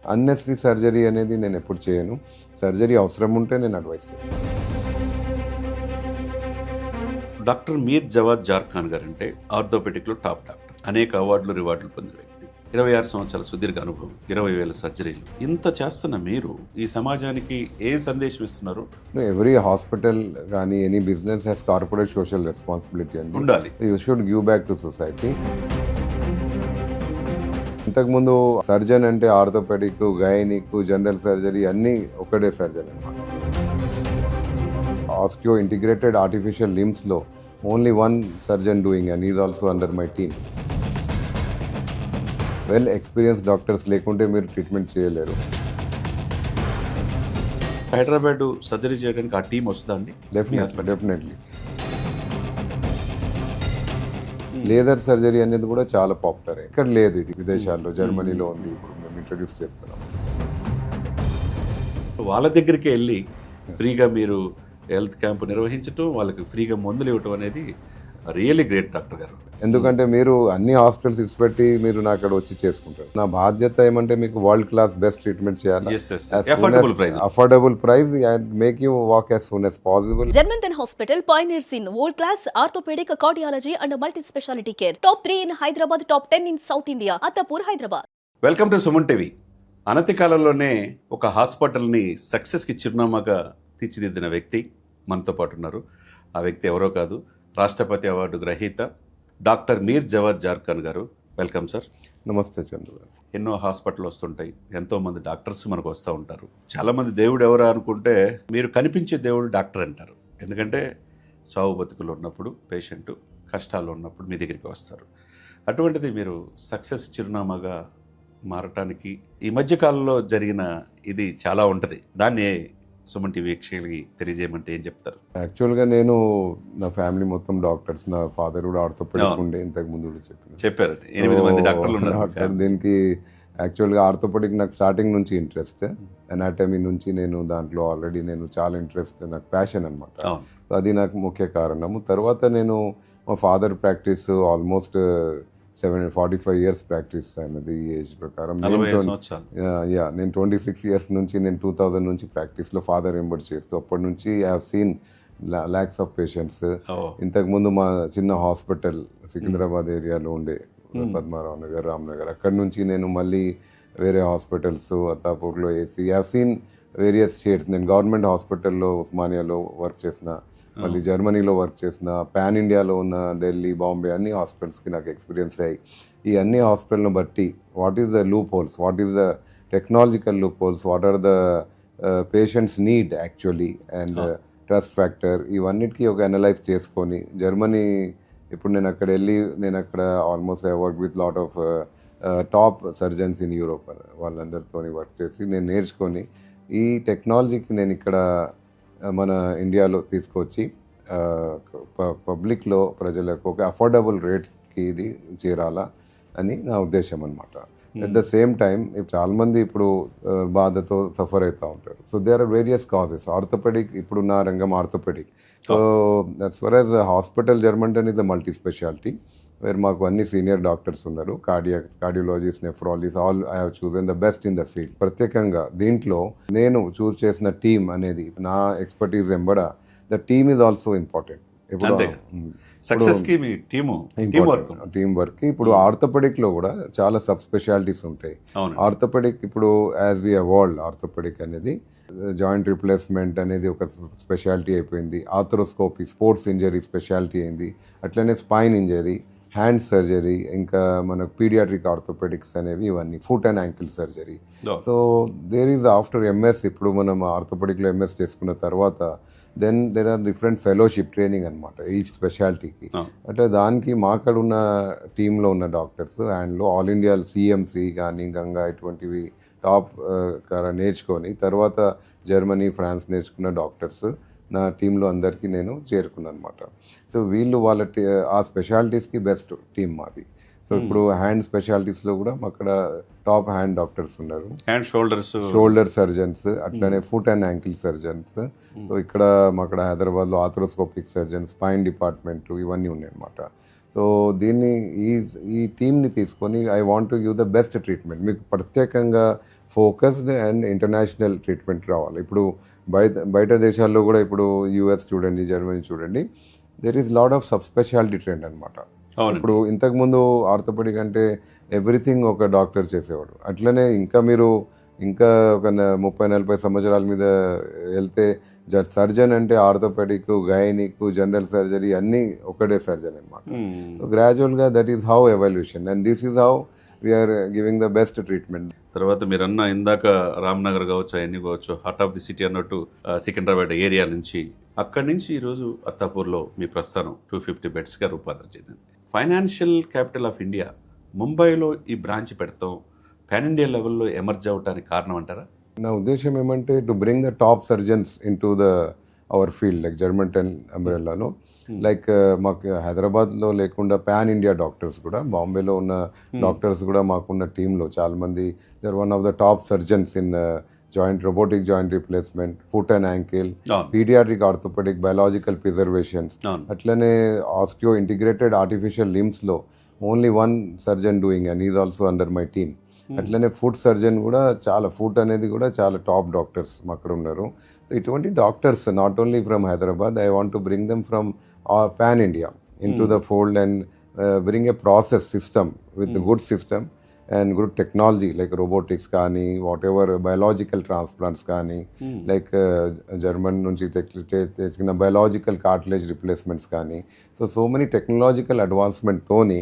Unnecessary surgery అనేది నేను ఎప్పుడు చేయను. సర్జరీ అవసరం ఉంటే నేను అడ్వైస్ చేస్తాను. డాక్టర్ మీర్ జవాద్ జార్ఖాన్ గారు అంటే ఆర్థోపెడిక్లో టాప్ డాక్టర్, అనేక అవార్డులు రివార్డులు పొందిన వ్యక్తి, 26 సంవత్సరాల సుదీర్ఘ అనుభవం, 20,000 సర్జరీలు. ఇంత చేస్తున్న మీరు ఈ సమాజానికి ఏ సందేశం ఇస్తున్నారు? ఎవ్రీ హాస్పిటల్ కానీ any business has corporate social responsibility అండి. ఉండాలి. You should give back to society. ఇంతకుముందు సర్జన్ అంటే ఆర్థోపెడిక్, గైనిక్, జనరల్ సర్జరీ అన్నీ ఒకటే సర్జన్ అనమాట. ఆస్టియో ఇంటిగ్రేటెడ్ ఆర్టిఫిషియల్ లిమ్స్లో only one surgeon doing and is also under my team. Well experience doctors లేకుంటే మీరు ట్రీట్మెంట్ చేయలేరు. హైదరాబాద్ సర్జరీ చేయడానికి ఆ టీం వస్తుందా అండి? డెఫినెట్లీ. లేజర్ సర్జరీ అనేది కూడా చాలా పాపులర్. ఇక్కడ లేదు, ఇది విదేశాల్లో, జర్మనీలో ఉంది. ఇప్పుడు మేము ఇంట్రడ్యూస్ చేస్తున్నాం. వాళ్ళ దగ్గరికి వెళ్ళి ఫ్రీగా మీరు హెల్త్ క్యాంప్ నిర్వహించడం, వాళ్ళకి ఫ్రీగా మందులు ఇవ్వటం అనేది రియల్లీ గ్రేట్ డాక్టర్ గారు. ఎందుకంటే మీరు అన్ని హాస్పిటల్స్ ఇచ్చిపెట్టి మీరు నా అక్కడ వచ్చి చేసుకుంటారు. నా బాధ్యత ఏమంటే మీకు వరల్డ్ క్లాస్ బెస్ట్ ట్రీట్మెంట్ చేయాలి, affordable price and make you walk as soon as possible. Germanton Hospital pioneers in world class orthopedic, cardiology and multi specialty care. Top 3 in Hyderabad, top 10 in South India. Attapur, Hyderabad. Welcome to Suman TV. అనతి కాలంలోనే ఒక హాస్పిటల్ని సక్సెస్కి చిరునామాగా తీర్చిదిద్దిన వ్యక్తి మనతో పాటు ఉన్నారు. ఆ వ్యక్తి ఎవరో కాదు, రాష్ట్రపతి అవార్డు గ్రహీత డాక్టర్ మీర్ జవాద్ జార్ఖాన్ గారు. Welcome sir. నమస్తే చంద్ర గారు. ఎన్నో హాస్పిటల్ వస్తుంటాయి, ఎంతోమంది డాక్టర్స్ మనకు వస్తూ ఉంటారు. చాలామంది దేవుడు ఎవరు అనుకుంటే మీరు కనిపించే దేవుడు డాక్టర్ అంటారు. ఎందుకంటే చావు బతుకులు ఉన్నప్పుడు, పేషెంట్ కష్టాల్లో ఉన్నప్పుడు మీ దగ్గరికి వస్తారు. అటువంటిది మీరు సక్సెస్ చిరునామాగా మారటానికి ఈ మధ్యకాలంలో జరిగిన ఇది చాలా ఉంటుంది. దాన్ని సుమన్ టీవీ వీక్షకులకి తెలియజేయమంటే ఏం చెప్తారు? యాక్చువల్గా నేను, నా ఫ్యామిలీ మొత్తం డాక్టర్స్. నా ఫాదర్ కూడా ఆర్థోపెడిక్ ఉండే, ఇంతకు ముందు కూడా చెప్పారు. 8 మంది డాక్టర్లు ఉన్నారు. దీనికి యాక్చువల్గా ఆర్థోపెడిక్ నాకు స్టార్టింగ్ నుంచి ఇంట్రెస్ట్. అనాటమీ నుంచి నేను దాంట్లో ఆల్రెడీ నేను చాలా ఇంట్రెస్ట్, నాకు ప్యాషన్ అనమాట. అది నాకు ముఖ్య కారణము. తర్వాత నేను మా father practice almost 45 years practice అయినది ఈ ఏజ్ ప్రకారం. నేను 26 ఇయర్స్ నుంచి, నేను 2000 నుంచి ప్రాక్టీస్లో ఫాదర్ వెంబడి చేస్తూ, అప్పటి నుంచి I have seen lakhs of patients. ఇంతకుముందు మా చిన్న హాస్పిటల్ సికింద్రాబాద్ ఏరియాలో ఉండే, పద్మారావు నగర్, రామ్నగర్, అక్కడి నుంచి నేను మళ్ళీ వేరే హాస్పిటల్స్ అత్తాపూర్లో వేసి I have seen various states. నేను గవర్నమెంట్ హాస్పిటల్లో ఉస్మానియాలో వర్క్ చేసిన, మళ్ళీ జర్మనీలో వర్క్ చేసిన, పాన్ ఇండియాలో ఉన్న ఢిల్లీ, బాంబే అన్ని హాస్పిటల్స్కి నాకు ఎక్స్పీరియన్స్ అయ్యి, ఈ అన్ని హాస్పిటల్ని బట్టి what is the loopholes, what is the technological loopholes, what are the patients need actually and trust factor, ఇవన్నిటికీ ఒక అనలైజ్ చేసుకొని జర్మనీ, ఇప్పుడు నేను అక్కడ వెళ్ళి, నేను అక్కడ almost I work with lot of top surgeons in Europe, వాళ్ళందరితో వర్క్ చేసి నేను నేర్చుకొని ఈ టెక్నాలజీకి నేను ఇక్కడ మన ఇండియాలో తీసుకొచ్చి పబ్లిక్లో ప్రజలకు ఒక అఫోర్డబుల్ రేట్కి ఇది చేరాలా అని నా ఉద్దేశం అనమాట. అట్ ద సేమ్ టైం చాలామంది ఇప్పుడు బాధతో సఫర్ అవుతూ ఉంటారు. So there are various causes. Orthopaedic, ఇప్పుడు నా రంగం orthopaedic. So that's for as hospital Germanten is the multi speciality where మాకు అన్ని సీనియర్ డాక్టర్స్ ఉన్నారు. Cardiologist, nephrologist, all I have chosen the best in the field. ప్రత్యేకంగా దీంట్లో నేను చూస్ చేసిన టీమ్ అనేది, నా ఎక్స్పర్టీస్ వెంబడ the team is also important. Team work. ఇప్పుడు ఆర్థోపెడిక్ లో కూడా చాలా సబ్ స్పెషాలిటీస్ ఉంటాయి. ఆర్థోపెడిక్ ఇప్పుడు యాజ్ వి ఎవాల్వ్డ్, ఆర్థోపెడిక్ అనేది జాయింట్ రిప్లేస్మెంట్ అనేది ఒక స్పెషాలిటీ అయిపోయింది. ఆర్థ్రోస్కోపీ, స్పోర్ట్స్ ఇంజరీ స్పెషాలిటీ అయింది. అట్లనే స్పైన్ ఇంజరీ, హ్యాండ్ సర్జరీ, ఇంకా మనకు పీడియాట్రిక్ ఆర్థోపెడిక్స్ అనేవి, ఇవన్నీ foot and ankle surgery. So there is after MS, ఇప్పుడు మనం ఆర్థోపెడిక్లో ఎంఎస్ చేసుకున్న తర్వాత then there are different fellowship training అనమాట ఈచ్ స్పెషాలిటీకి. అంటే దానికి మా అక్కడ ఉన్న టీంలో ఉన్న డాక్టర్స్ హ్యాండ్లో ఆల్ ఇండియా సిఎంసి కానీ, గంగా, ఇటువంటివి టాప్ నేర్చుకొని తర్వాత జర్మనీ, ఫ్రాన్స్ నేర్చుకున్న డాక్టర్స్ నా టీంలో అందరికీ నేను చేరుకున్నాను అనమాట. సో వీళ్ళు వాళ్ళ ఆ స్పెషాలిటీస్కి బెస్ట్ టీం మాది. సో ఇప్పుడు హ్యాండ్ స్పెషాలిటీస్లో కూడా అక్కడ టాప్ హ్యాండ్ డాక్టర్స్ ఉన్నారు, హ్యాండ్ షోల్డర్ సర్జన్స్, అట్లనే foot and ankle surgeons. So ఇక్కడ హైదరాబాద్లో ఆర్థ్రోస్కోపిక్ సర్జన్, స్పైన్ డిపార్ట్మెంట్, ఇవన్నీ ఉన్నాయి అనమాట. సో దీన్ని ఈ టీమ్ని తీసుకొని I want to give the best treatment. మీకు ప్రత్యేకంగా ఫోకస్డ్ అండ్ ఇంటర్నేషనల్ ట్రీట్మెంట్ రావాలి. ఇప్పుడు బయట దేశాల్లో కూడా ఇప్పుడు యూఎస్ చూడండి, జర్మనీ చూడండి, there is lot of sub speciality trend అనమాట. ఇప్పుడు ఇంతకుముందు ఆర్థోపెడిక్ అంటే ఎవ్రీథింగ్ ఒక డాక్టర్ చేసేవాడు. అట్లనే ఇంకా ఒక 30-40 సంవత్సరాల మీద వెళ్తే సర్జన్ అంటే ఆర్థోపెడిక్, గైనిక్, జనరల్ సర్జరీ అన్నీ ఒకటే సర్జన్ అనమాట. సో గ్రాడ్యువల్గా that is how evolution and this is how we are giving the best treatment. తర్వాత మీరు ఇందాక రామ్నగర్ కావచ్చు, అవన్నీ కావచ్చు, హార్ట్ ఆఫ్ ది సిటీ అన్నట్టు సికింద్రాబాద్ ఏరియా నుంచి, అక్కడి నుంచి ఈరోజు అత్తాపూర్లో మీ ప్రస్థానం 250 బెడ్స్గా రూపాంతరం చెందింది. ఫైనాన్షియల్ క్యాపిటల్ ఆఫ్ ఇండియా ముంబైలో ఈ బ్రాంచ్ పెడతాం పాన్ ఇండియా లెవెల్లో ఎమర్జ్ అవడానికి కారణం అంటారా? నా ఉద్దేశం ఏమంటే to bring the top surgeons into our field like German అంబ్రెల్లాలో. లైక్ మాకు హైదరాబాద్లో లేకుండా పాన్ ఇండియా డాక్టర్స్ కూడా, బాంబేలో ఉన్న డాక్టర్స్ కూడా మాకున్న టీంలో చాలామంది they're one of the top surgeons in robotic joint replacement, foot and ankle, paediatric orthopaedic, biological preservations, అట్లనే ఆస్టియో ఇంటిగ్రేటెడ్ ఆర్టిఫిషియల్ లిమ్స్లో only one surgeon doing and is also under my team. అట్లనే foot surgeon కూడా foot అనేది కూడా చాలా top doctors అక్కడ ఉన్నారు. So ఇటువంటి doctors not only from Hyderabad, I want to bring them from pan India into the fold and bring A process system with good system and good technology like robotics కానీ, what ever biological transplants కానీ, like German నుంచి తెచ్చిన biological cartilage replacements కానీ. So many technological అడ్వాన్స్మెంట్తోని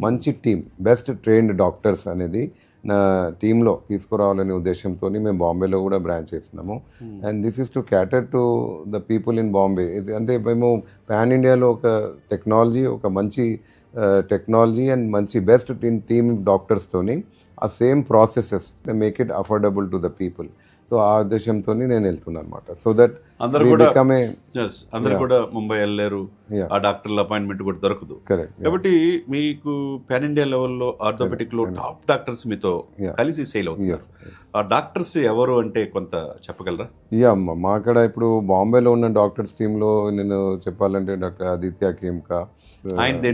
మంచి team, best trained doctors అనేది నా టీంలో తీసుకురావాలనే ఉద్దేశంతో మేము బాంబేలో కూడా బ్రాంచ్ చేస్తున్నాము. And this is to క్యాటర్ to the people in Bombay. అంటే మేము పాన్ ఇండియాలో ఒక మంచి టెక్నాలజీ అండ్ మంచి బెస్ట్ టీమ్ డాక్టర్స్తోని ఆ same processes make it affordable to the people. So ఆ ఉద్దేశంతో నేను వెళ్తున్నాను అనమాట. సో దట్ అందరూ కూడా ముంబై వెళ్ళారు, ఆ డాక్టర్ల అపాయింట్మెంట్ కూడా దొరకదు. కాబట్టి మీకు పాన్ ఇండియా లెవెల్లో ఆర్థోపెడిక్ లో టాప్ డాక్టర్స్ మీతో కలిసి సేల్ అవుతారు. ఆ డాక్టర్స్ ఎవరు అంటే కొంత చెప్పగలరా? మా అక్కడ ఇప్పుడు బాంబేలో ఉన్న డాక్టర్స్ టీంలో నేను చెప్పాలంటే doctor Aditya Khemka,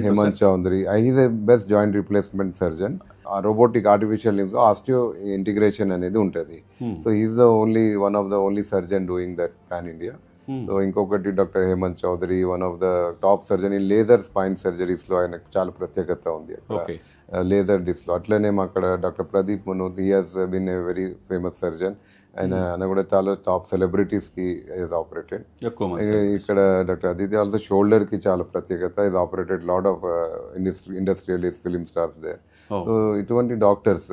Hemant Chaudhary, is a best joint replacement surgeon. Robotic artificial limbs osteo integration అనేది ఉంటుంది. So is the one of the only surgeon doing that pan India. So ఇంకొకటి doctor Hemant Chaudhary, one of the top surgeon in laser spine సర్జరీస్లో ఆయనకు చాలా ప్రత్యేకత ఉంది laser డిస్లో. అట్లనే అక్కడ doctor Pradeep Manoj, he has been a very famous surgeon. ఆయన కూడా చాలా టాప్ సెలబ్రిటీస్కి ఈజ్ ఆపరేటెడ్. ఇక్కడ డాక్టర్ ఆదిత్య ఆల్సో షోల్డర్కి చాలా ప్రత్యేకత, is operated lot of industrialist, film stars there. So ఇటువంటి డాక్టర్స్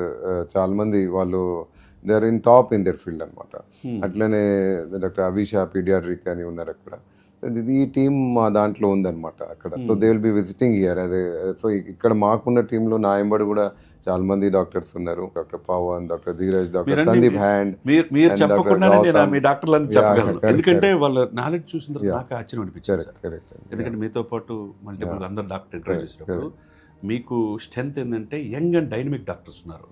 చాలా మంది వాళ్ళు they are in top in their field అనమాట. అట్లనే డాక్టర్ అభిషా పీడియాట్రిక్ అని ఉన్నారు అక్కడ. ఈ టీమ్ మా దాంట్లో ఉందన్నమాట అక్కడ. So they will be visiting here. So ఇక్కడ మాకున్న టీంలో నా ఎంబడి కూడా చాలా మంది డాక్టర్స్ ఉన్నారు. Doctor Pavan, doctor Dheeraj, doctor Sandeep and. మీరు చెప్పకుండా మీ డాక్టర్లని చెప్పగలను, ఎందుకంటే వాళ్ళ నాలెడ్జ్ చూసిన తర్వాత నాకు ఆశ్చర్యం అనిపించారు. ఎందుకంటే మీతో పాటు మల్టిపుల్ అందరు డాక్టర్ ఇంటర్వ్యూ చేసినప్పుడు మీకు స్ట్రెంత్ ఏంటంటే యంగ్ అండ్ డైనమిక్ డాక్టర్స్ ఉన్నారు.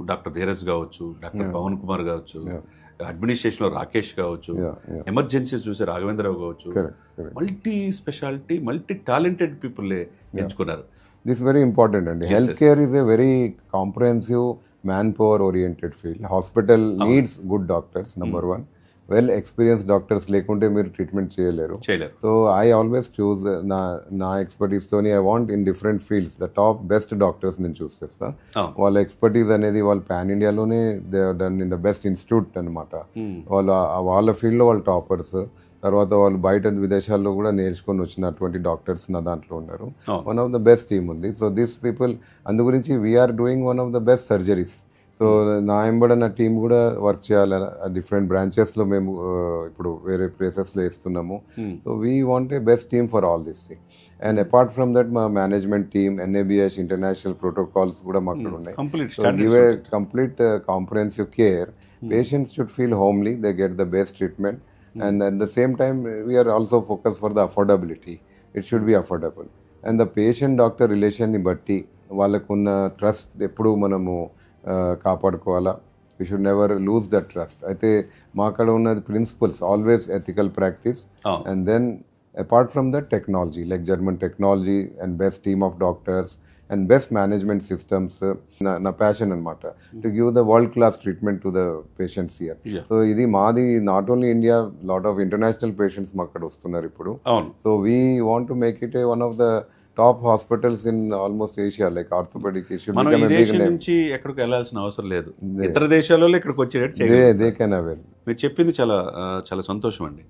డాక్టర్ ధీరజ్ కావచ్చు, డాక్టర్ పవన్ కుమార్ కావచ్చు, అడ్మినిస్ట్రేషన్ లో రాకేష్ కావచ్చు, ఎమర్జెన్సీ చూసే రాఘవేంద్రరావు కావచ్చు, multi speciality, multi talented people ఎంచుకున్నారు. దిస్ వెరీ ఇంపార్టెంట్ అండి. Health care is a very comprehensive manpower oriented field. Hospital needs good doctors, number one. Well experienced doctors లేకుంటే మీరు ట్రీట్మెంట్ చేయలేరు. సో ఐ ఆల్వేస్ చూస్ నా ఎక్స్పర్టీస్తోని I want in different fields the top best doctors నేను choose చేస్తాను. వాళ్ళ expertise అనేది వాళ్ళు పాన్ ఇండియాలోనే they done in the best institute అనమాట. వాళ్ళ ఫీల్డ్లో వాళ్ళు టాపర్స్. తర్వాత వాళ్ళు బయట విదేశాల్లో కూడా నేర్చుకొని వచ్చినటువంటి డాక్టర్స్ నా దాంట్లో ఉన్నారు. One of the best team ఉంది. సో దిస్ పీపుల్ అందు గురించి we are doing one of the best surgeries. So నా ఎంబడ నా టీం కూడా వర్క్ చేయాలి. డిఫరెంట్ బ్రాంచెస్లో మేము ఇప్పుడు వేరే ప్లేసెస్లో వేస్తున్నాము. So we want a best team for all this thing. And apart from that మా మేనేజ్మెంట్ టీమ్, ఎన్ఏబిఎస్ ఇంటర్నేషనల్ ప్రోటోకాల్స్ కూడా మాకు ఉన్నాయి. So give a complete comprehensive care. Patients should feel homely, they get the best treatment. And at the same time, we are also focused for the affordability. It should be affordable. And the patient-doctor relation ni batti, వాళ్ళకున్న trust ఎప్పుడు మనము కాపాడుకోవాలా. We should never lose that trust. అయితే మా అక్కడ ఉన్నది principles always ethical practice and then apart from the technology, like German technology and best team of doctors and best management systems, na passion anamata, to give the world class treatment to the patients here. Yeah. So ఇది మాది not only India, lot of international patients మా అక్కడ వస్తున్నారు ఇప్పుడు. అవును. So we want to make it one of the top hospitals in almost Asia, like orthopedic. It should మనం ఈ become a big దేశం name. నుంచి ఎక్కడికి వెళ్ళాల్సిన అవసరం లేదు, ఇతర దేశాలలో ఇక్కడికి వచ్చేటట్టు They చేయగలుగుతారు. can avail. మీరు చెప్పింది చాలా చాలా సంతోషం అండి.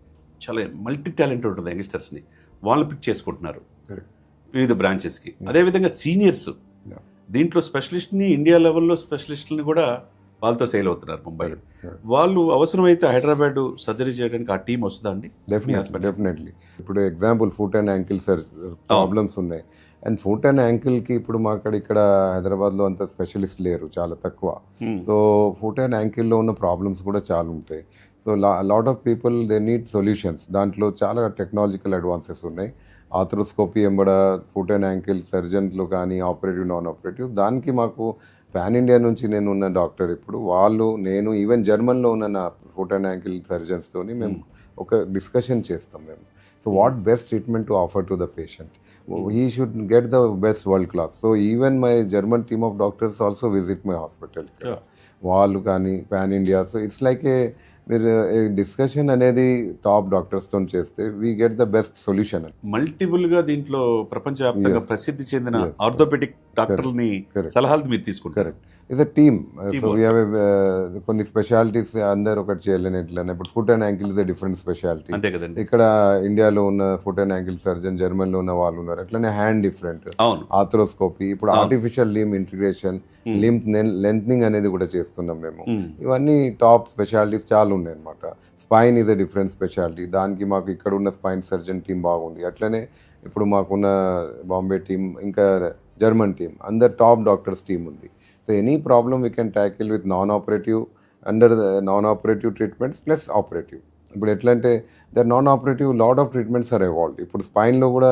చాలా మల్టీ టాలెంటెడ్ ఉంటుంది యంగ్స్టర్స్ని, వాళ్ళు పిక్ చేసుకుంటున్నారు Correct. వివిధ బ్రాంచెస్కి. అదేవిధంగా సీనియర్స్ Yeah. దీంట్లో స్పెషలిస్ట్ని, ఇండియా లెవెల్లో స్పెషలిస్టులని కూడా వాళ్ళతో సేల్ అవుతున్నారు ముంబై. వాళ్ళు అవసరమైతే హైదరాబాద్ సర్జరీ చేయడానికి ఆ టీం వస్తుందా అండి? డెఫినెట్లీ. ఇప్పుడు example foot and ankle problems ఉన్నాయి, అండ్ ఫుట్ అండ్ యాంకిల్కి ఇప్పుడు మా ఇక్కడ హైదరాబాద్లో అంత స్పెషలిస్ట్ లేరు, చాలా తక్కువ. సో ఫుట్ అండ్ యాంకిల్లో ఉన్న ప్రాబ్లమ్స్ కూడా చాలా ఉంటాయి. So lot of people they need solutions. దాంట్లో చాలా టెక్నాలజికల్ అడ్వాన్సెస్ ఉన్నాయి. ఆర్థ్రోస్కోపీ ఎంబడ ఫుట్ అండ్ యాంకిల్ సర్జన్లు కానీ ఆపరేటివ్ నాన్ ఆపరేటివ్, దానికి మాకు పాన్ ఇండియా నుంచి నేను ఉన్న డాక్టర్ ఇప్పుడు వాళ్ళు, నేను ఈవెన్ జర్మన్లో ఉన్న నా ఫుట్ అండ్ యాంకిల్ సర్జన్స్తోని మేము ఒక డిస్కషన్ చేస్తాం మేము. So what best treatment to offer to the patient, he should get the best world class. So even my German team of doctors also visit my hospital. వాళ్ళు కానీ pan India. So it's like మీరు discussion అనేది top డాక్టర్స్తో చేస్తే we get the best solution. మల్టిపుల్గా దీంట్లో ప్రపంచవ్యాప్తంగా ప్రసిద్ధి చెందిన ఆర్థోపెడిక్ డాక్టర్ని సలహాలు మీరు తీసుకుంటారు. Correct. It's a team. So we have కొన్ని స్పెషాలిటీస్ అందరు ఒకటి చేయలేని ఎట్లా. ఇప్పుడు foot and ankle is a different speciality. అంతే కదండి. ఇక్కడ ఇండియాలో ఉన్న ఫుట్ అండ్ యాంకిల్ సర్జన్, జర్మన్లో ఉన్న వాళ్ళు ఉన్నారు. అట్లనే హ్యాండ్ డిఫరెంట్, ఆర్థ్రోస్కోపీ, ఇప్పుడు ఆర్టిఫిషియల్ లిమ్ ఇంటిగ్రేషన్, లిమ్ లెంత్నింగ్ అనేది కూడా చేస్తున్నాం మేము. ఇవన్నీ టాప్ స్పెషాలిటీస్ చాలా ఉన్నాయి అనమాట. Spine is a different speciality, దానికి మాకు ఇక్కడ ఉన్న స్పైన్ సర్జన్ టీం బాగుంది. అట్లనే ఇప్పుడు మాకున్న బాంబే టీం, ఇంకా జర్మన్ టీం, అందరు టాప్ డాక్టర్స్ టీం ఉంది. So any problem we can tackle with non operative, under the non operative treatments plus operative. ఇప్పుడు ఎట్లా అంటే the non operative lot of treatments are evolved. ఇప్పుడు స్పైన్లో కూడా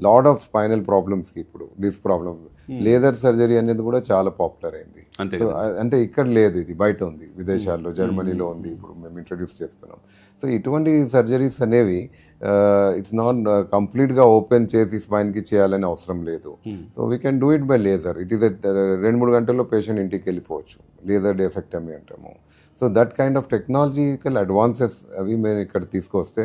లాట్ ఆఫ్ స్పైనల్ ప్రాబ్లమ్స్కి ఇప్పుడు disc problem, laser surgery అనేది కూడా చాలా పాపులర్ అయింది. సో అంటే ఇక్కడ లేదు, ఇది బయట ఉంది, విదేశాల్లో జర్మనీలో ఉంది, ఇప్పుడు మేము ఇంట్రడ్యూస్ చేస్తున్నాం. సో ఇటువంటి సర్జరీస్ అనేవి ఇట్స్ నాట్ కంప్లీట్గా ఓపెన్ చేసి స్పైన్కి చేయాలని అవసరం లేదు. So we can do it by laser. It is 2-3 గంటల్లో పేషెంట్ ఇంటికి వెళ్ళిపోవచ్చు, లేజర్ డెసెక్టమీ అంటాము. So that kind of technological advances అవి మేము ఇక్కడ తీసుకొస్తే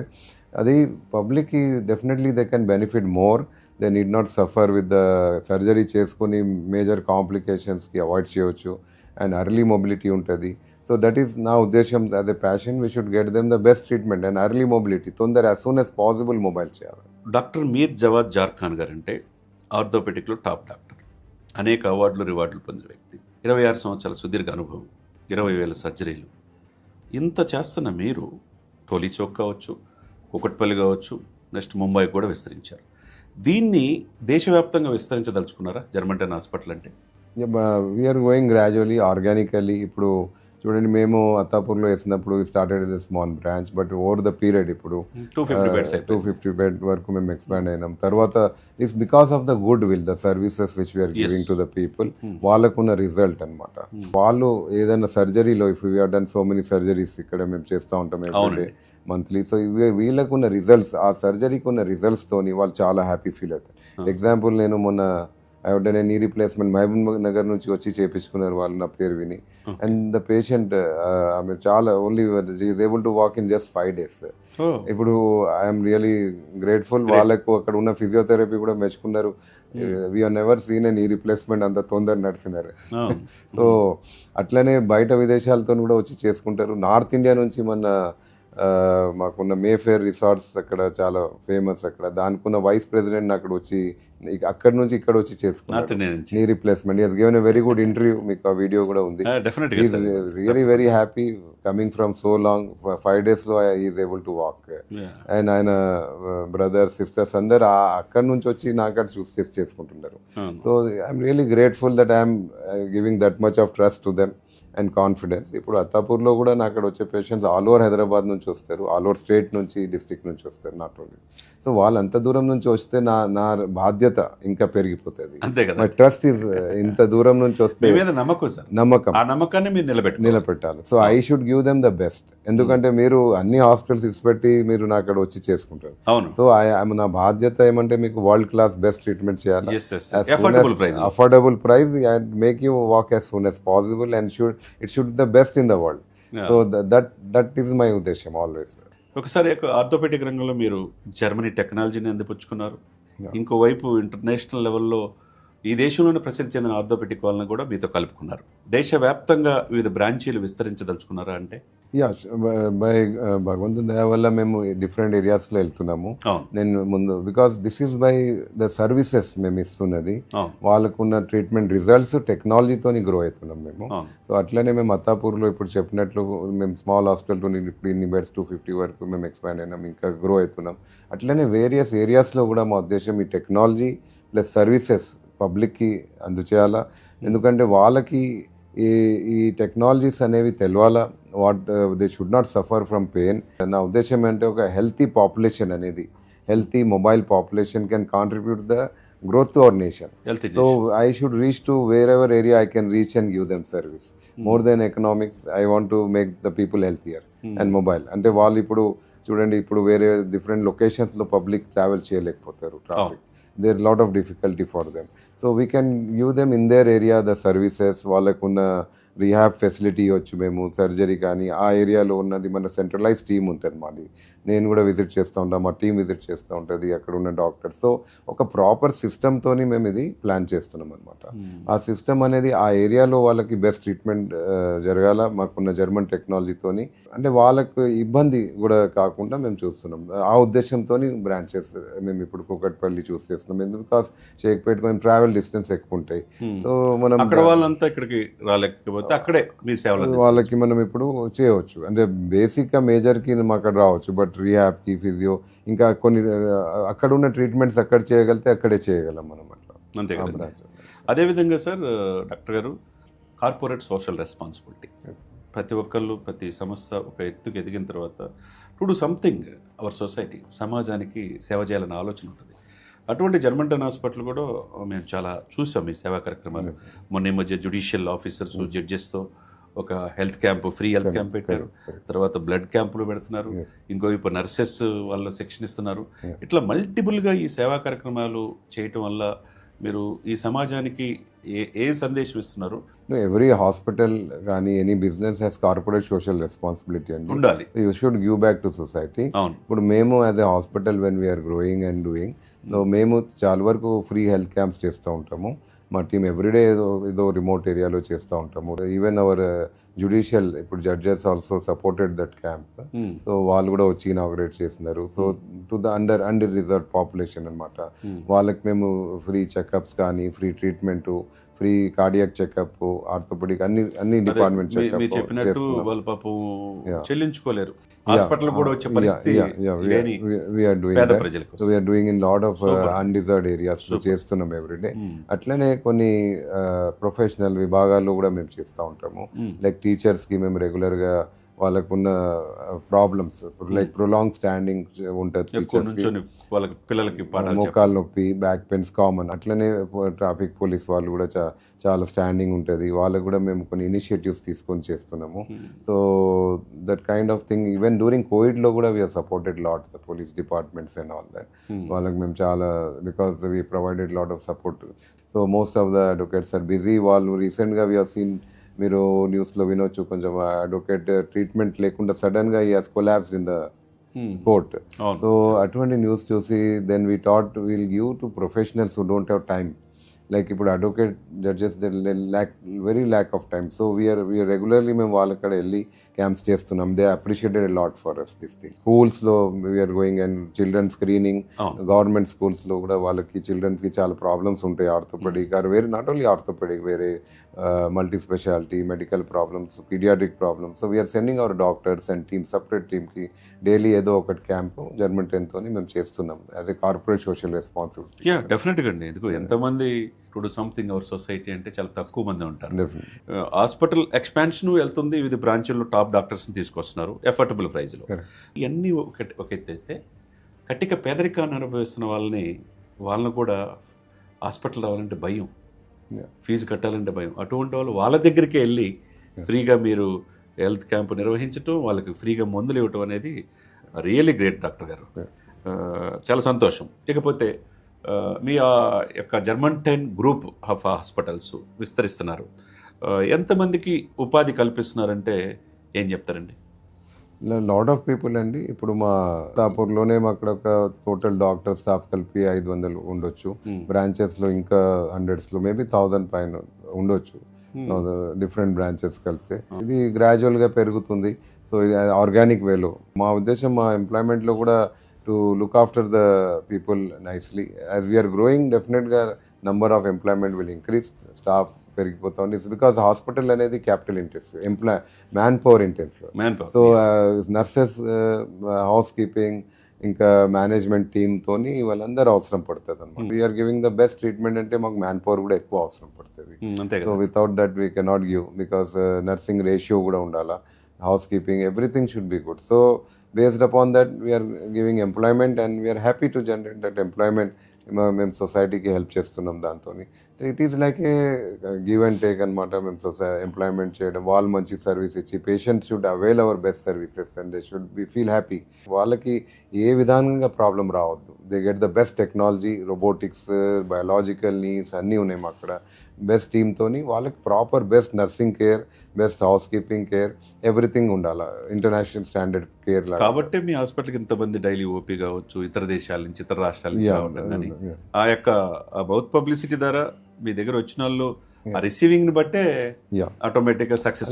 అది పబ్లిక్కి definitely they can benefit more. They need not suffer with the surgery చేసుకొని మేజర్ కాంప్లికేషన్స్కి అవాయిడ్ చేయవచ్చు, అండ్ అర్లీ మొబిలిటీ ఉంటుంది. సో దట్ ఈస్ నా ఉద్దేశం. అదే passion, we should get them the best treatment and early mobility, తొందర as soon as possible mobile చేయాలి. Doctor మీర్ జవాద్ జార్ఖాన్ గారు అంటే ఆర్థోపెడిక్లో టాప్ డాక్టర్, అనేక అవార్డులు రివార్డులు పొందిన వ్యక్తి, 26 సంవత్సరాల సుదీర్ఘ అనుభవం, 20,000 సర్జరీలు. ఇంత చేస్తున్న మీరు టోలీ చౌక్ కావచ్చు, కుకట్పల్లి కావచ్చు, నెక్స్ట్ ముంబై కూడా విస్తరించారు. దీన్ని దేశవ్యాప్తంగా విస్తరించదలుచుకున్నారా జర్మంటన్ హాస్పిటల్ అంటే? We're going gradually, organically. ఇప్పుడు చూడండి, మేము అత్తాపూర్లో వేసినప్పుడు started is small branch, but over the period ఇప్పుడు 250 బెడ్ వరకు మేము ఎక్స్పాండ్ అయినాం. తర్వాత it's because of the goodwill, the services which we're giving to the people. వాళ్ళకున్న రిజల్ట్ అనమాట. వాళ్ళు ఏదైనా సర్జరీలో, if you have done so many surgeries, ఇక్కడ మేము చేస్తూ ఉంటాం ఎవ్రీడే మంత్లీ. సో వీళ్ళకున్న రిజల్ట్స్, ఆ సర్జరీకి ఉన్న రిజల్ట్స్తోని వాళ్ళు చాలా హ్యాపీ ఫీల్ అవుతారు. ఎగ్జాంపుల్, నేను మొన్న I knee replacement Mahabub Nagar నుంచి వచ్చి చేయించుకున్నారు వాళ్ళు, నా పేరు విని. అండ్ ద పేషెంట్ ఆమె చాలా only is able to walk in just 5 days. ఇప్పుడు ఐఎమ్ రియలీ గ్రేట్ఫుల్. వాళ్ళకు అక్కడ ఉన్న ఫిజియోథెరపీ కూడా మెచ్చుకున్నారు. We are never seen a knee replacement అంత తొందర నడిచినారు. సో అట్లనే బయట విదేశాలతో కూడా వచ్చి చేసుకుంటారు. నార్త్ ఇండియా నుంచి మన మాకున్న మేఫేర్ రిసార్ట్స్ అక్కడ చాలా ఫేమస్. అక్కడ దానికున్న వైస్ ప్రెసిడెంట్ అక్కడ వచ్చి, అక్కడ నుంచి ఇక్కడ వచ్చి చేసుకున్నారు knee replacement. Has given a very good interview, మీకు ఆ వీడియో కూడా ఉంది. Is really very happy coming from so long. 5 days is able to walk. And ఆయన బ్రదర్స్, సిస్టర్స్ అందరు అక్కడ నుంచి వచ్చి నాకు చూసి చేసుకుంటున్నారు. So I'm really grateful that I'm giving that much of trust to them. And confidence. ఇప్పుడు అత్తాపూర్లో కూడా నా అక్కడ వచ్చే పేషెంట్స్ ఆల్ ఓవర్ హైదరాబాద్ నుంచి వస్తారు, ఆల్ ఓవర్ స్టేట్ నుంచి, డిస్ట్రిక్ట్ నుంచి వస్తారు నాట్ ఓన్లీ. సో వాళ్ళు అంత దూరం నుంచి వస్తే నా బాధ్యత ఇంకా పెరిగిపోతుంది. అంతే కదా. మై ట్రస్ట్ ఈజ్ ఇంత దూరం నుంచి వస్తే మీ మీద నమ్మకం సార్, నమ్మకం, ఆ నమ్మకాన్ని మీరు నిలబెట్టాలి. So I should give them the best. ఎందుకంటే మీరు అన్ని హాస్పిటల్స్ ఇచ్చిపెట్టి మీరు నా అక్కడ వచ్చి చేసుకుంటారు. అవును. సో నా బాధ్యత ఏమంటే మీకు వరల్డ్ క్లాస్ బెస్ట్ ట్రీట్మెంట్ చేయాలి, Yes, yes, yes. Affordable price. affordable price, and make you walk as soon as possible, and it should the best in the world. Yeah. So that is my ఉద్దేశం always. ఒకసారి orthopaedic రంగంలో మీరు Germany టెక్నాలజీని అందిపుచ్చుకున్నారు, ఇంకోవైపు international లెవెల్లో ఈ దేశంలోనే ప్రసిద్ధి చెందిన ఆర్థోపెడిక్ వాళ్ళని కూడా మీతో కలుపుకున్నారు. దేశవ్యాప్తంగా వివిధ బ్రాంచీలు విస్తరించదలుచుకున్నారా అంటే? యా, బై భగవంతుని దయ వల్ల మేము డిఫరెంట్ ఏరియాస్లో వెళ్తున్నాము. అవును. నేను ముందు because this is by the services మేము ఇస్తున్నది, అవును. వాళ్ళకున్న ట్రీట్మెంట్ రిజల్ట్స్ టెక్నాలజీతోని గ్రో అవుతున్నాం మేము. అవును. సో అట్లనే మేము అత్తాపూర్లో ఇప్పుడు చెప్పినట్లు మేము స్మాల్ హాస్పిటల్తో ఇప్పుడు ఇన్ని బెడ్స్ 250 వరకు మేము ఎక్స్పాండ్ అయినాం, ఇంకా గ్రో అవుతున్నాం. అట్లనే వేరియస్ ఏరియాస్లో కూడా మా ఉద్దేశం ఈ టెక్నాలజీ ప్లస్ సర్వీసెస్ పబ్లిక్కి అందుచేయాలా. ఎందుకంటే వాళ్ళకి ఈ టెక్నాలజీస్ అనేవి తెలవాలా, they should not suffer from pain. నా ఉద్దేశం ఏంటంటే ఒక హెల్తీ పాపులేషన్ అనేది, healthy mobile population can contribute the growth to our nation. So I should reach to wherever area I can reach and give them service. More than economics, I want to make the people healthier and mobile. అంటే వాళ్ళు ఇప్పుడు చూడండి, ఇప్పుడు వేరే different లొకేషన్స్లో public travel చేయలేకపోతారు, traffic, there are lot of difficulty for them. So we can give them in their area the services. వాళ్ళకున్న rehab facility వచ్చి మేము సర్జరీ కానీ ఆ ఏరియాలో ఉన్నది మన సెంట్రలైజ్ టీమ్ ఉంటుంది మాది. నేను కూడా విజిట్ చేస్తూ ఉంటాను, మా టీం విజిట్ చేస్తూ ఉంటుంది, అక్కడ ఉన్న డాక్టర్స్. సో ఒక ప్రాపర్ సిస్టమ్తోని మేము ఇది ప్లాన్ చేస్తున్నాం అనమాట. ఆ సిస్టమ్ అనేది ఆ ఏరియాలో వాళ్ళకి బెస్ట్ ట్రీట్మెంట్ జరగాల మాకున్న జర్మన్ టెక్నాలజీతోని. అంటే వాళ్ళకు ఇబ్బంది కూడా కాకుండా మేము చూస్తున్నాం. ఆ ఉద్దేశంతో బ్రాంచెస్ మేము ఇప్పుడు కూకట్పల్లి చూస్ చేస్తున్నాం. ఎందుకు బికాస్ షేక్పేట మేము ట్రావెల్ డిస్టెన్స్ ఎక్కువ ఉంటాయి. సో మనం అక్కడ వాళ్ళంతా ఇక్కడికి రాలేకపోతే అక్కడే మీ సేవలు వాళ్ళకి మనం ఇప్పుడు చేయవచ్చు. అంటే బేసిక్గా మేజర్కి మేము అక్కడ రావచ్చు, బట్ రీహాబ్కి, ఫిజియో, ఇంకా కొన్ని అక్కడ ఉన్న ట్రీట్మెంట్స్ అక్కడ చేయగలిగితే అక్కడే చేయగలం మనం అట్లా. అంతే కదా. అదేవిధంగా సార్, డాక్టర్ గారు, కార్పొరేట్ సోషల్ రెస్పాన్సిబిలిటీ, ప్రతి ఒక్కళ్ళు ప్రతి సంస్థ ఒక ఎత్తుకు ఎదిగిన తర్వాత to do something our society, సమాజానికి సేవ చేయాలన్న ఆలోచన ఉంటుంది. అటువంటి జర్మంటన్ హాస్పిటల్ కూడా మేము చాలా చూసాం ఈ సేవా కార్యక్రమాలు. మొన్న ఈ మధ్య జ్యుడిషియల్ ఆఫీసర్స్, జడ్జెస్తో ఒక health camp, free health camp పెట్టారు. తర్వాత బ్లడ్ క్యాంపులు పెడుతున్నారు, ఇంకోవైపు నర్సెస్ వాళ్ళు శిక్షణ ఇస్తున్నారు. ఇట్లా మల్టిపుల్గా ఈ సేవా కార్యక్రమాలు చేయటం వల్ల మీరు ఈ సమాజానికి ఏ సందేశం ఇస్తున్నారు? ఎవ్రీ హాస్పిటల్ కానీ any business has corporate social responsibility అండి, ఉండాలి. You should give back to society. ఇప్పుడు మేము as a hospital when we are growing and doing, మేము చాలా వరకు ఫ్రీ హెల్త్ క్యాంప్స్ చేస్తూ ఉంటాము. మా టీం ఎవ్రీడే ఏదో రిమోట్ ఏరియాలో చేస్తూ ఉంటాము. ఈవెన్ అవర్ జ్యుడిషియల్ ఇప్పుడు judges also supported that camp. So వాళ్ళు కూడా వచ్చి ఇనాగ్రేట్ చేస్తున్నారు. So to the under reserve population అనమాట. వాళ్ళకి మేము ఫ్రీ చెకప్స్ కానీ, free treatment, free cardiac checkup, orthopaedic, అన్ని డిపార్ట్మెంట్ చెకప్ చెప్పినట్టు వాళ్ళు పాపం చెల్లించుకోలేరు, హాస్పిటల్ కూడా వచ్చే పరిస్థితి లేని పేద ప్రజలకు. So we are doing in lot of undeserved areas చేస్తున్నాం ఎవ్రీడే. అట్లనే కొన్ని ప్రొఫెషనల్ విభాగాల్లో కూడా మేము చేస్తూ ఉంటాము. లైక్ టీచర్స్కి మేము రెగ్యులర్గా వాళ్ళకున్న ప్రాబ్లమ్స్ లైక్ ప్రొలాంగ్ స్టాండింగ్ ఉంటుంది, వాళ్ళకి పిల్లలకి మోకాలు నొప్పి, బ్యాక్ పెయిన్స్ కామన్. అట్లనే ట్రాఫిక్ పోలీస్ వాళ్ళు కూడా చాలా స్టాండింగ్ ఉంటుంది, వాళ్ళకు కూడా మేము కొన్ని ఇనిషియేటివ్స్ తీసుకొని చేస్తున్నాము. So that kind of thing even during కోవిడ్లో కూడా we are supported lot the police departments and all that. వాళ్ళకి మేము చాలా because we provided lot of support. So most of the advocates are busy. వాళ్ళు రీసెంట్గా వీ హావ్ సీన్, మీరు న్యూస్లో వినొచ్చు, కొంచెం అడ్వకేట్ ట్రీట్మెంట్ లేకుండా సడన్గా ఈ has collapsed in the court. So అటువంటి న్యూస్ చూసి then we thought will give to professionals who don't have time. Like ఇప్పుడు advocate judges very lack of time. So we're regularly మేము వాళ్ళక్కడ వెళ్ళి క్యాంప్స్ చేస్తున్నాం. They appreciated a lot for us this thing. స్కూల్స్లో we're going and children screening, government స్కూల్స్లో కూడా వాళ్ళకి చిల్డ్రన్స్కి చాలా ప్రాబ్లమ్స్ ఉంటాయి, ఆర్థోపెడిక్ ఆర్ వేరే, నాట్ ఓన్లీ ఆర్థోపెడిక్, వేరే multi speciality, medical problems, paediatric problems. So we are sending our doctors and team, separate టీమ్కి డైలీ ఏదో ఒకటి క్యాంపు జర్మన్ 10తో మేము చేస్తున్నాం as a corporate social responsibility. డెఫినెట్గా అండి. ఎందుకు ఎంతమంది to do something our society అంటే చాలా తక్కువ మంది ఉంటారు. Definitely. హాస్పిటల్ ఎక్స్పాన్షన్ వెళ్తుంది, వివిధ బ్రాంచుల్లో టాప్ డాక్టర్స్ని తీసుకొస్తున్నారు ఎఫర్టబుల్ ప్రైస్లో. ఇవన్నీ ఒక ఎత్తు అయితే కట్టిక పేదరికాన్ని అనుభవిస్తున్న వాళ్ళని కూడా హాస్పిటల్ రావాలంటే భయం, ఫీజు కట్టాలంటే భయం. అటువంటి వాళ్ళు వాళ్ళ దగ్గరికి వెళ్ళి ఫ్రీగా మీరు హెల్త్ క్యాంప్ నిర్వహించడం, వాళ్ళకి ఫ్రీగా మందులు ఇవ్వటం అనేది రియల్లీ గ్రేట్ డాక్టర్ గారు. చాలా సంతోషం. ఇకపోతే మీ యొక్క జర్మంటైన్ గ్రూప్ ఆఫ్ హాస్పిటల్స్ విస్తరిస్తున్నారు. ఎంతమందికి ఉపాధి కల్పిస్తున్నారంటే ఏం చెప్తారండి? లాట్ ఆఫ్ పీపుల్ అండి. ఇప్పుడు మా తాపూర్లోనే అక్కడ ఒక టోటల్ డాక్టర్ స్టాఫ్ కలిపి 500 ఉండొచ్చు. బ్రాంచెస్లో ఇంకా హండ్రెడ్స్లో మేబీ 1000 పైన ఉండొచ్చు. డిఫరెంట్ బ్రాంచెస్ కలిపితే ఇది గ్రాడ్యువల్గా పెరుగుతుంది. సో ఆర్గానిక్ వేలో మా ఉద్దేశం మా ఎంప్లాయ్మెంట్లో కూడా to look after the people nicely. As we're growing డెఫినెట్గా number of employment will increase, staff పెరిగిపోతుంది. ఇట్స్ బికాస్ హాస్పిటల్ అనేది capital intensive, manpower intensive. So nurses, housekeeping, ఇంకా మేనేజ్మెంట్ టీమ్తోని వాళ్ళందరూ అవసరం పడుతుంది అనమాట. We're giving the best treatment అంటే మాకు మ్యాన్ పవర్ కూడా ఎక్కువ అవసరం పడుతుంది. So without that we cannot give, because nursing ratio కూడా ఉండాలా, housekeeping, everything should be good. So based upon that we are giving employment and we are happy to generate that employment. మేము సొసైటీకి help చేస్తున్నాం దాంతో. So it is like A give and take అనమాట. మేము employment చేయడం, వాళ్ళు మంచి service ఇచ్చి, patients should avail our best services and they should be feel happy. వాళ్ళకి ఏ విధంగా ప్రాబ్లం రావద్దు. They get the best technology, robotics, biological needs అన్నీ ఉన్నాయి మా అక్కడ. బెస్ట్ టీమ్తోని వాళ్ళకి proper best nursing care, best house keeping care, everything ఉండాలి, international standard care లాగా. కాబట్టి మీ హాస్పిటల్కి ఇంతమంది డైలీ ఓపీ కావచ్చు, ఇతర దేశాల నుంచి, ఇతర రాష్ట్రాల నుంచి రావడం కానీ ఆ యొక్క మౌత్ పబ్లిసిటీ ద్వారా మీ దగ్గర వచ్చిన వాళ్ళు ఆ రిసీవింగ్ ని బట్టే ఆటోమేటిక్గా సక్సెస్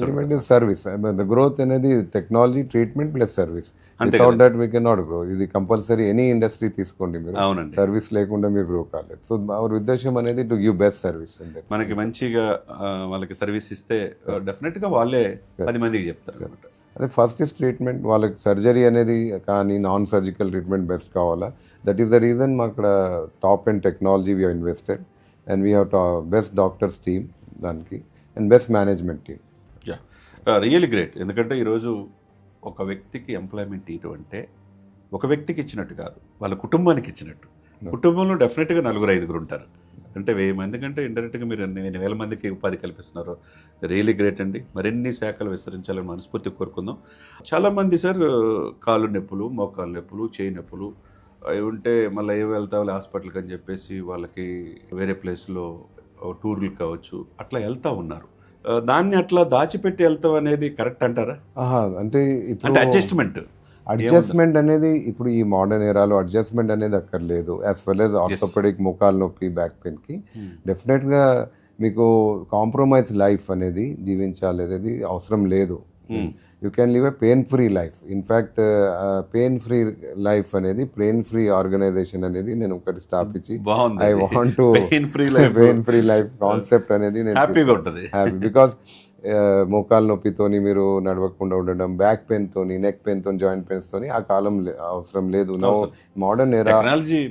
సర్వీస్. ద గ్రోత్ అనేది technology, treatment plus service. Without that we can not grow. ఇది కంపల్సరీ. ఎనీ ఇండస్ట్రీ తీసుకోండి మీరు, సర్వీస్ లేకుండా మీరు గ్రో కాలేదు. సో అవర్ ఉద్దేశం అనేది టు గివ్ బెస్ట్ సర్వీస్. మనకి మంచిగా వాళ్ళకి సర్వీస్ ఇస్తే డెఫినెట్ గా వాళ్ళే 10 మందికి చెప్తారు అనమాట. అదే ఫస్ట్ ఇస్ ట్రీట్మెంట్. వాళ్ళకి సర్జరీ అనేది కానీ నాన్ సర్జికల్ ట్రీట్మెంట్ బెస్ట్ కావాలా. దట్ ఈస్ ద రీజన్ మా అక్కడ top and technology we invested and we have best doctors team దానికి and best management team. Really great. ఎందుకంటే ఈరోజు ఒక వ్యక్తికి ఎంప్లాయ్మెంట్ ఇవ్వడం అంటే ఒక వ్యక్తికి ఇచ్చినట్టు కాదు, వాళ్ళ కుటుంబానికి ఇచ్చినట్టు. కుటుంబంలో డెఫినెట్గా 4-5 ఉంటారు. అంటే 1000 మంది కంటే ఇండైరెక్ట్గా మీరు 1000 మందికి ఉపాధి కల్పిస్తున్నారు. రియలీ గ్రేట్ అండి. మరిన్ని శాఖలు విస్తరించాలని మనస్ఫూర్తి కోరుకుందాం. చాలామంది సార్ కాళ్ళు నొప్పులు, మోకాలు నొప్పులు, చేయి నొప్పులు అవి ఉంటే మళ్ళీ ఏం వెళ్తావు హాస్పిటల్కి అని చెప్పేసి వాళ్ళకి వేరే ప్లేస్లో టూర్లు కావచ్చు అట్లా వెళ్తూ ఉన్నారు. దాన్ని అట్లా దాచిపెట్టి వెళ్తాం అనేది కరెక్ట్ అంటారా? అంటే అడ్జస్ట్మెంట్ అనేది ఇప్పుడు ఈ మోడర్న్ ఏరాలో అడ్జస్ట్మెంట్ అనేది అక్కర్లేదు. యాజ్ వెల్ యాజ్ ఆర్థోపెడిక్, మోకాలు నొప్పి, బ్యాక్ పెయిన్కి డెఫినెట్గా మీకు కాంప్రమైజ్ లైఫ్ అనేది జీవించాలి అనేది అవసరం లేదు. You can live a pain free life. In fact pain free life అనేది, పెయిన్ ఫ్రీ ఆర్గనైజేషన్ అనేది నేను ఒకటి స్థాపించి I want to pain free life concept అనేది నేను హ్యాపీగా ఉంటుంది. బికాస్ మోకాలు నొప్పితోని మీరు నడవకుండా ఉండడం, బ్యాక్ పెయిన్తోని, నెక్ పెయిన్తో, జాయింట్ పెయిన్స్తోని ఆ కాలం అవసరం లేదు. Now modern era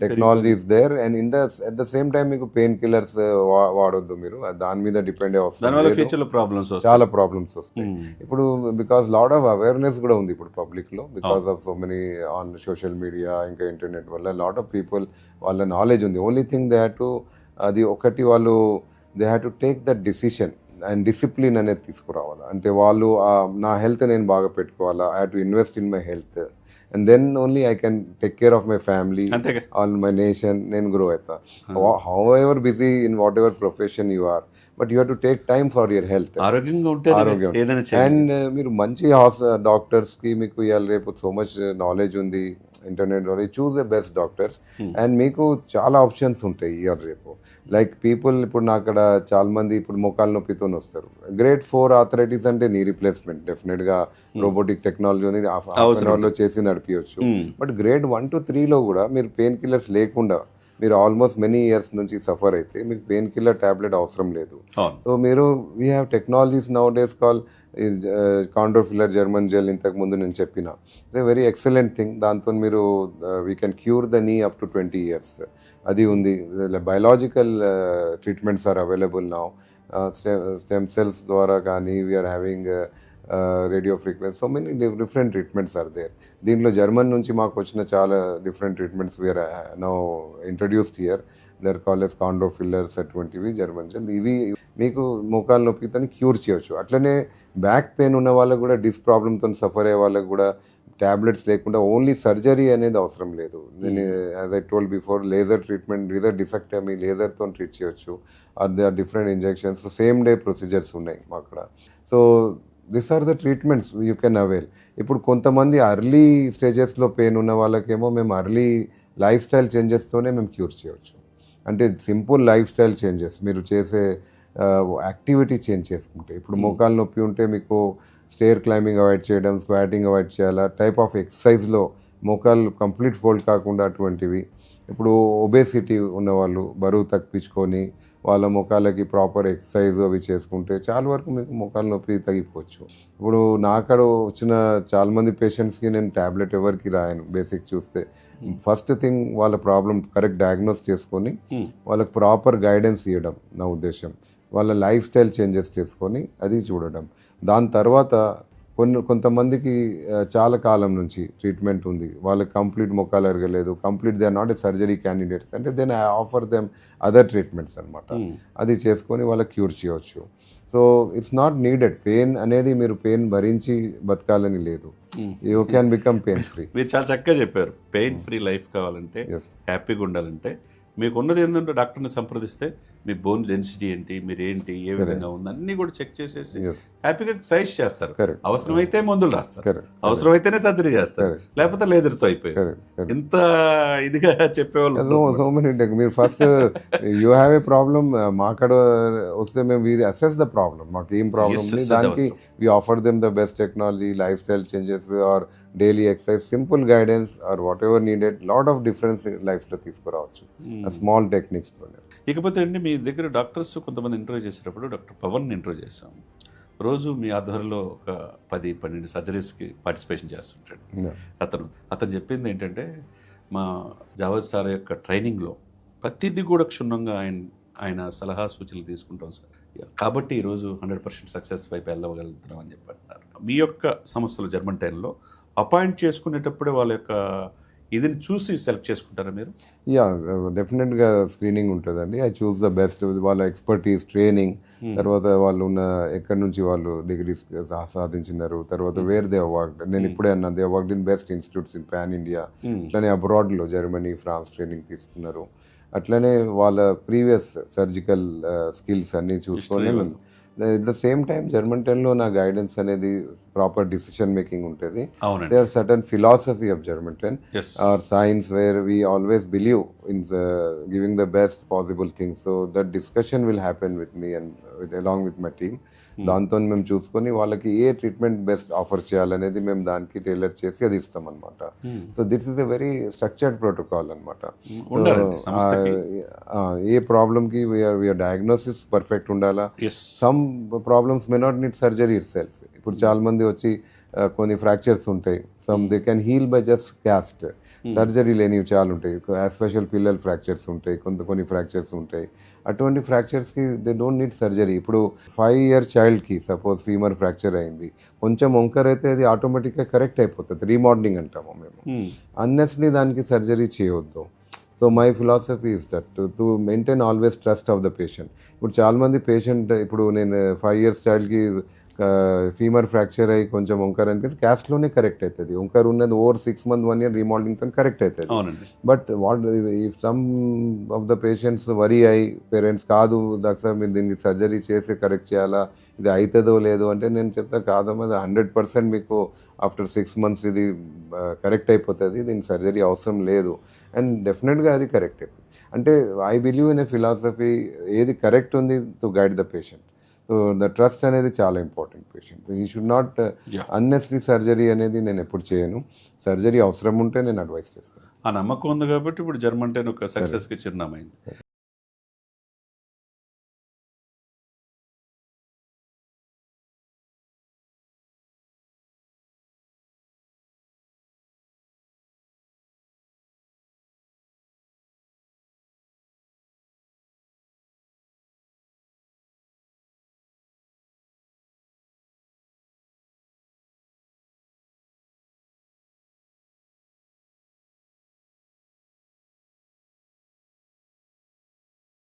technology is there and in the at the same time మీకు పెయిన్ కిల్లర్స్ వాడొద్దు. మీరు దాని మీద డిపెండ్ అవసరం, చాలా ప్రాబ్లమ్స్ వస్తాయి. ఇప్పుడు బికాస్ లాట్ ఆఫ్ అవేర్నెస్ కూడా ఉంది ఇప్పుడు పబ్లిక్ లో, because of so many on social media, ఇంకా ఇంటర్నెట్ వల్ల లాట్ ఆఫ్ పీపుల్ వాళ్ళ నాలెడ్జ్ ఉంది. Only thing they have to, అది ఒకటి వాళ్ళు they have to take that decision and discipline అనేది తీసుకురావాలి. అంటే వాళ్ళు నా హెల్త్ నేను బాగా పెట్టుకోవాలా, I have to invest in my health and then only I can take care of my family, all my nation, నేను గ్రో అవుతా. How ever busy in whatever profession you are, but you have to take time for your health. ఆరోగ్యం and మీరు మంచి డాక్టర్స్కి మీకు ఇవాళ రేపు so much knowledge ఉంది, ఇంటర్నెట్ ద్వారా choose the best doctors and మీకు చాలా ఆప్షన్స్ ఉంటాయి ఇయర్ రేపు. లైక్ పీపుల్ ఇప్పుడు నా అక్కడ చాలా మంది ఇప్పుడు మోకాలు నొప్పితో వస్తారు. గ్రేడ్ 4 ఆర్థరైటిస్ అంటే నీ రీప్లేస్మెంట్ డెఫినెట్గా రోబోటిక్ టెక్నాలజీని హాఫ్ అన్ అవర్లో చేసి నడిపించవచ్చు. బట్ గ్రేడ్ 1 to 3లో కూడా మీరు పెయిన్ కిల్లర్స్ లేకుండా మీరు ఆల్మోస్ట్ మెనీ ఇయర్స్ నుంచి సఫర్ అయితే మీకు పెయిన్ కిల్లర్ టాబ్లెట్ అవసరం లేదు. అవును. సో మీరు we have technologies nowadays call chondrofiller German gel, ఇంతకు ముందు నేను చెప్పిన it's a very excellent thing. దాంతో మీరు we can cure the knee up to 20 years. అది ఉంది. Biological treatments are available now. Stem cells ద్వారా కానీ we're having radio frequency, so many different treatments are there. దీంట్లో జర్మన్ నుంచి మాకు వచ్చిన చాలా different treatments we're now introduced here. They call as కాండ్రోఫిల్లర్స్, అటువంటివి జర్మన్ జెల్. ఇవి మీకు మోకాలు నొప్పితో క్యూర్ చేయొచ్చు. అట్లనే బ్యాక్ పెయిన్ ఉన్న వాళ్ళకు కూడా, డిస్క్ ప్రాబ్లమ్తో సఫర్ అయ్యే వాళ్ళకు కూడా ట్యాబ్లెట్స్ లేకుండా ఓన్లీ సర్జరీ అనేది అవసరం లేదు. నేను as I told before, laser treatment, laser discectomy, లేజర్తో ట్రీట్ చేయొచ్చు. They are different injections, same day procedures ఉన్నాయి మా అక్కడ. So this are the treatments you can avail. ఇప్పుడు కొంతమంది అర్లీ స్టేజెస్లో పెయిన్ ఉన్న వాళ్ళకేమో మేము అర్లీ లైఫ్ స్టైల్ చేంజెస్తోనే మేము క్యూర్ చేయవచ్చు. అంటే సింపుల్ లైఫ్ స్టైల్ చేంజెస్, మీరు చేసే యాక్టివిటీ చేంజ్ చేసుకుంటే, ఇప్పుడు మోకాలు నొప్పి ఉంటే మీకు స్టేర్ క్లైంబింగ్ అవాయిడ్ చేయడం, స్క్వాటింగ్ అవాయిడ్ చేయాలా, టైప్ ఆఫ్ ఎక్సర్సైజ్లో మోకాలు కంప్లీట్ ఫోల్డ్ కాకుండా అటువంటివి. ఇప్పుడు ఒబేసిటీ ఉన్నవాళ్ళు బరువు తగ్గించుకొని వాళ్ళ మోకాళ్ళకి ప్రాపర్ ఎక్సర్సైజ్ అవి చేసుకుంటే చాలా వరకు మీకు మోకాలు నొప్పి తగ్గిపోవచ్చు. ఇప్పుడు నాకడ వచ్చిన చాలామంది పేషెంట్స్కి నేను ట్యాబ్లెట్ ఎవరికి రాయను. బేసిక్ చూస్తే ఫస్ట్ థింగ్ వాళ్ళ ప్రాబ్లం కరెక్ట్ డయాగ్నోస్ చేసుకొని వాళ్ళకి ప్రాపర్ గైడెన్స్ ఇవ్వడం నా ఉద్దేశం. వాళ్ళ లైఫ్ స్టైల్ చేంజెస్ చేసుకొని అది చూడడం. దాని తర్వాత కొంతమందికి చాలా కాలం నుంచి ట్రీట్మెంట్ ఉంది, వాళ్ళకి కంప్లీట్ మొక్కలు ఎరగలేదు, complete they are not a surgery candidates అంటే then I offer them other treatments అనమాట. అది చేసుకొని వాళ్ళకి క్యూర్ చేయవచ్చు. So it's not needed. Pain అనేది మీరు పెయిన్ భరించి బతకాలని లేదు. You can become pain free. మీరు చాలా చక్కగా చెప్పారు. పెయిన్ ఫ్రీ లైఫ్ కావాలంటే, హ్యాపీగా ఉండాలంటే మీకు ఉన్నది ఏంటంటే డాక్టర్ని సంప్రదిస్తే మీ బోన్ డెన్సిటీ ఏంటి, మీరు ఏంటి, ఏ విధంగా ఉంది అన్నీ కూడా చెక్ చేసేసి హ్యాపీగా సజెస్ట్ చేస్తారు. అవసరమైతే మందులు రాస్తారు, అవసరమైతేనే సర్జరీ చేస్తారు, లేకపోతే లేజర్తో అయిపోయారు. ఇంత ఇదిగా చెప్పేవాళ్ళు సో మెనీ. మీరు first you have a problem, మాకడ వస్తే మేము వీ అసెస్ ద ప్రాబ్లమ్, మాకు ఏం ప్రాబ్లమ్ ఉంది, దానికి we offer them the best technology, lifestyle changes or daily exercise, simple guidance or whatever needed. Lot of difference లైఫ్లో తీసుకురావచ్చు small టెక్నిక్స్తోనే. ఇకపోతే అండి, మీ దగ్గర డాక్టర్స్ కొంతమంది ఇంటర్వ్యూ చేసేటప్పుడు డాక్టర్ పవన్ ఇంటర్వ్యూ చేస్తాం. రోజు మీ ఆధ్వర్యంలో ఒక 10-12 సర్జరీస్కి పార్టిసిపేషన్ చేస్తుంటాడు. అతను చెప్పింది ఏంటంటే, మా జావేద్ సార్ యొక్క ట్రైనింగ్లో ప్రతిదీ కూడా క్షుణ్ణంగా ఆయన సలహా సూచనలు తీసుకుంటాం సార్, కాబట్టి ఈరోజు 100% సక్సెస్ వైపు వెళ్ళగలుగుతున్నాం అని చెప్పంటున్నారు. మీ యొక్క సంస్థలు జర్మన్ టైంలో అపాయింట్ చేసుకునేటప్పుడే వాళ్ళ యొక్క ఇదిని చూసి సెలెక్ట్ చేసుకుంటారా మీరు? యా, డెఫినెట్గా స్క్రీనింగ్ ఉంటుందండి. ఐ చూస్ ద బెస్ట్, వాళ్ళ ఎక్స్పర్టీస్, ట్రైనింగ్, తర్వాత వాళ్ళు ఉన్న ఎక్కడి నుంచి వాళ్ళు డిగ్రీస్ సాధించినారు, తర్వాత వేర్ దే వర్క్డ్. నేను ఇప్పుడే అన్నా, they worked in best institutes in pan India. అట్లనే అబ్రాడ్లో జర్మనీ, ఫ్రాన్స్ ట్రైనింగ్ తీసుకున్నారు. అట్లనే వాళ్ళ ప్రీవియస్ సర్జికల్ స్కిల్స్ అన్నీ చూసుకొని, at the same time German టెన్లో నా గైడెన్స్ అనేది ప్రాపర్ డిసిషన్ మేకింగ్ ఉంటుంది. They are certain philosophy of German ten or science where we always believe in giving the best possible things. So that discussion will happen with me and along with my team. దాంతో మేము చూసుకొని వాళ్ళకి ఏ treatment best offer చేయాలనేది మేము దానికి tailor చేసి అది ఇస్తాం అనమాట. So this is a very structured protocol అనమాట. ఏ ప్రాబ్లమ్కి వీఆర్ డయాగ్నోసిస్ పర్ఫెక్ట్ ఉండాలా. Some problems may not need surgery itself. ఇప్పుడు చాలా మంది వచ్చి కొన్ని ఫ్రాక్చర్స్ ఉంటాయి, some they can heal by just cast. Surgery లేనివి చాలా ఉంటాయి, ఎస్పెషల్ పిల్లల ఫ్రాక్చర్స్ ఉంటాయి, కొన్ని ఫ్రాక్చర్స్ ఉంటాయి. అటువంటి ఫ్రాక్చర్స్కి దే డోంట్ నీడ్ సర్జరీ. ఇప్పుడు 5 year చైల్డ్కి సపోజ్ ఫీమర్ ఫ్రాక్చర్ అయింది, కొంచెం వంకర్ అయితే అది ఆటోమేటిక్గా కరెక్ట్ అయిపోతుంది, రీమోడలింగ్ అంటాము మేము. అన్నెస్లీ దానికి సర్జరీ చేయవద్దు. So my philosophy is that to maintain always trust of the patient. ఇప్పుడు చాలామంది పేషెంట్, ఇప్పుడు నేను 5 years చైల్డ్కి ఫీమర్ ఫ్రాక్చర్ అయ్యి కొంచెం వంకర్ అనిపిస్తే క్యాస్ట్లోనే కరెక్ట్ అవుతుంది. వంకర్ ఉన్నది ఓవర్ 6 months 1 year రీమోడలింగ్తో కరెక్ట్ అవుతుంది. But what if some of the patients worry అయ్యి పేరెంట్స్, కాదు డాక్టర్ మీరు దీనికి సర్జరీ చేసి కరెక్ట్ చేయాలా, ఇది అవుతుందో లేదో అంటే నేను చెప్తా, కాదమ్మా 100% మీకు ఆఫ్టర్ 6 months ఇది కరెక్ట్ అయిపోతుంది, దీనికి సర్జరీ అవసరం లేదు. అండ్ డెఫినెట్గా అది కరెక్ట్ అయిపోతుంది. అంటే I believe in a philosophy, ఏది కరెక్ట్ ఉంది to guide the patient. So the trust అనేది చాలా ఇంపార్టెంట్ పేషెంట్. ఈ షుడ్ నాట్ అన్నెసరీ సర్జరీ అనేది నేను ఎప్పుడు చేయను. సర్జరీ అవసరం ఉంటే నేను అడ్వైస్ చేస్తాను. ఆ నమ్మకం ఉంది కాబట్టి ఇప్పుడు జర్మన్ 10 ఒక సక్సెస్కి చిరునామైంది.